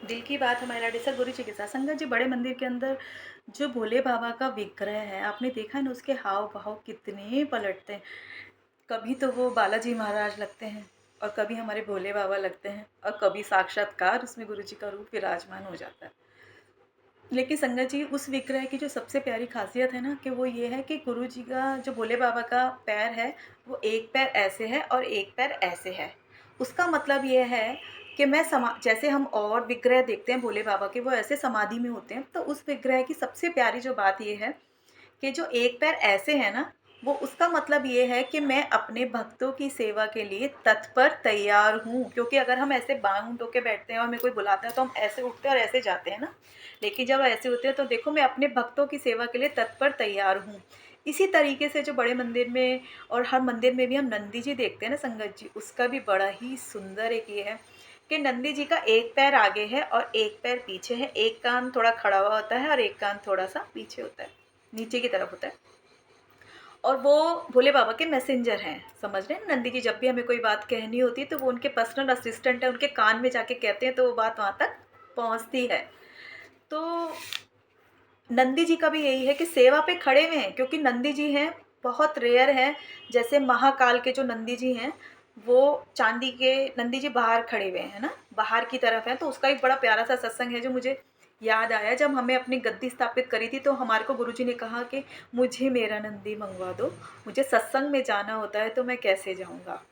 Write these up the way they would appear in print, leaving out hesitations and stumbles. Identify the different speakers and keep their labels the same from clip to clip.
Speaker 1: दिल की बात हमारे लाडेसर गुरु जी के साथ। संगत जी, बड़े मंदिर के अंदर जो भोले बाबा का विग्रह है, आपने देखा है ना, उसके हाव भाव कितने पलटते हैं। कभी तो वो बालाजी महाराज लगते हैं और कभी हमारे भोले बाबा लगते हैं और कभी साक्षात्कार उसमें गुरु जी का रूप विराजमान हो जाता है। लेकिन संगत जी, उस विग्रह की जो सबसे प्यारी खासियत है ना, कि वो ये है कि गुरु जी का जो भोले बाबा का पैर है, वो एक पैर ऐसे है और एक पैर ऐसे है। उसका मतलब ये है कि जैसे हम और विग्रह देखते हैं भोले बाबा के, वो ऐसे समाधि में होते हैं, तो उस विग्रह की सबसे प्यारी जो बात ये है कि जो एक पैर ऐसे है ना, वो उसका मतलब ये है कि मैं अपने भक्तों की सेवा के लिए तत्पर तैयार हूँ। क्योंकि अगर हम ऐसे बाँह उठो के बैठते हैं और हमें कोई बुलाता है तो हम ऐसे उठते हैं और ऐसे जाते हैं ना, लेकिन जब ऐसे होते हैं तो देखो, मैं अपने भक्तों की सेवा के लिए तत्पर तैयार हूँ। इसी तरीके से जो बड़े मंदिर में और हर मंदिर में भी हम नंदी जी देखते हैं ना संगत जी, उसका भी बड़ा ही सुंदर एक ये है कि नंदी जी का एक पैर आगे है और एक पैर पीछे है, एक कान थोड़ा खड़ा हुआ होता है और एक कान थोड़ा सा पीछे होता है, नीचे की तरफ होता है। और वो भोले बाबा के मैसेंजर हैं, समझ रहे हैं। नंदी जी जब भी हमें कोई बात कहनी होती है तो वो उनके पर्सनल असिस्टेंट है, उनके कान में जाके कहते हैं तो वो बात वहाँ तक पहुँचती है। तो नंदी जी का भी यही है कि सेवा पे खड़े हुए हैं, क्योंकि नंदी जी हैं, बहुत रेयर है। जैसे महाकाल के जो नंदी जी हैं, वो चांदी के नंदी जी बाहर खड़े हुए हैं ना, बाहर की तरफ है। तो उसका एक बड़ा प्यारा सा सत्संग है जो मुझे याद आया। जब हमें अपनी गद्दी स्थापित करी थी तो हमारे को गुरुजी ने कहा कि मुझे मेरा नंदी मंगवा दो, मुझे सत्संग में जाना होता है तो मैं कैसे जाऊँगा।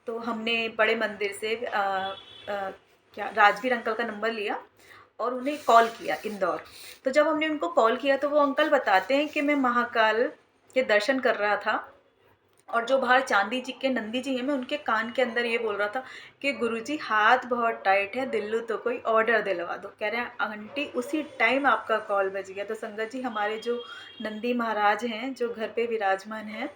Speaker 1: तो हमने बड़े मंदिर से क्या राजवीर अंकल का नंबर लिया और उन्हें कॉल किया इंदौर। तो जब हमने उनको कॉल किया तो वो अंकल बताते हैं कि मैं महाकाल के दर्शन कर रहा था और जो बाहर चांदी जी के नंदी जी हैं, मैं उनके कान के अंदर ये बोल रहा था कि गुरुजी हाथ बहुत टाइट है, दिल्लू तो कोई ऑर्डर दिलवा दो। कह रहे हैं आंटी उसी टाइम आपका कॉल बज गया। तो संगत जी, हमारे जो नंदी महाराज हैं जो घर पे विराजमान हैं,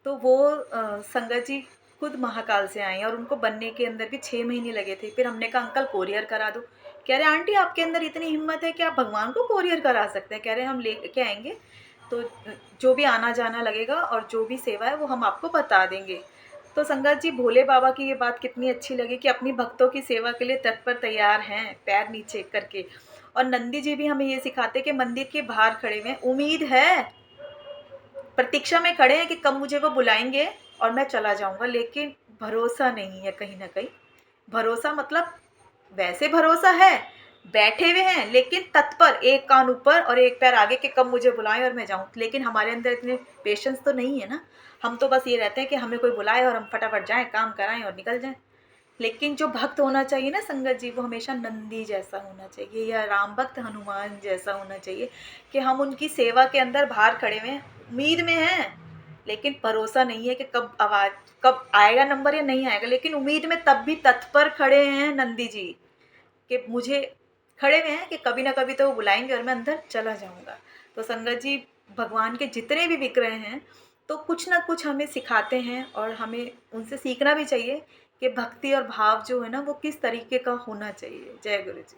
Speaker 1: तो वो संगत जी खुद महाकाल से आए हैं और उनको बनने के अंदर भी 6 महीने लगे थे। फिर हमने कहा अंकल कोरियर करा दो। कह रहे आंटी आपके अंदर इतनी हिम्मत है कि आप भगवान को कोरियर करा सकते हैं। कह रहे हम लेके आएंगे, तो जो भी आना जाना लगेगा और जो भी सेवा है वो हम आपको बता देंगे। तो संगत जी, भोले बाबा की ये बात कितनी अच्छी लगी कि अपनी भक्तों की सेवा के लिए तत्पर तैयार हैं, पैर नीचे करके। और नंदी जी भी हमें ये सिखाते कि मंदिर के बाहर खड़े हुए हैं, उम्मीद है, प्रतीक्षा में खड़े हैं कि कब मुझे वो बुलाएंगे और मैं चला जाऊंगा। लेकिन भरोसा नहीं है कहीं ना कहीं। भरोसा मतलब वैसे भरोसा है, बैठे हुए हैं लेकिन तत्पर, एक कान ऊपर और एक पैर आगे कि कब मुझे बुलाएं और मैं जाऊं। लेकिन हमारे अंदर इतने पेशेंस तो नहीं है ना। हम तो बस ये रहते हैं कि हमें कोई बुलाए और हम फटाफट जाएं, काम कराएं और निकल जाएं। लेकिन जो भक्त होना चाहिए ना संगत जी, वो हमेशा नंदी जैसा होना चाहिए या राम भक्त हनुमान जैसा होना चाहिए कि हम उनकी सेवा के अंदर बाहर खड़े हुए हैं, उम्मीद में हैं, लेकिन भरोसा नहीं है कि कब आएगा नंबर या नहीं आएगा। लेकिन उम्मीद में तब भी तत्पर खड़े हैं नंदी जी कि मुझे खड़े हुए हैं कि कभी ना कभी तो वो बुलाएंगे और मैं अंदर चला जाऊंगा। तो संगत जी, भगवान के जितने भी विग्रह हैं तो कुछ ना कुछ हमें सिखाते हैं और हमें उनसे सीखना भी चाहिए कि भक्ति और भाव जो है ना वो किस तरीके का होना चाहिए। जय गुरु जी।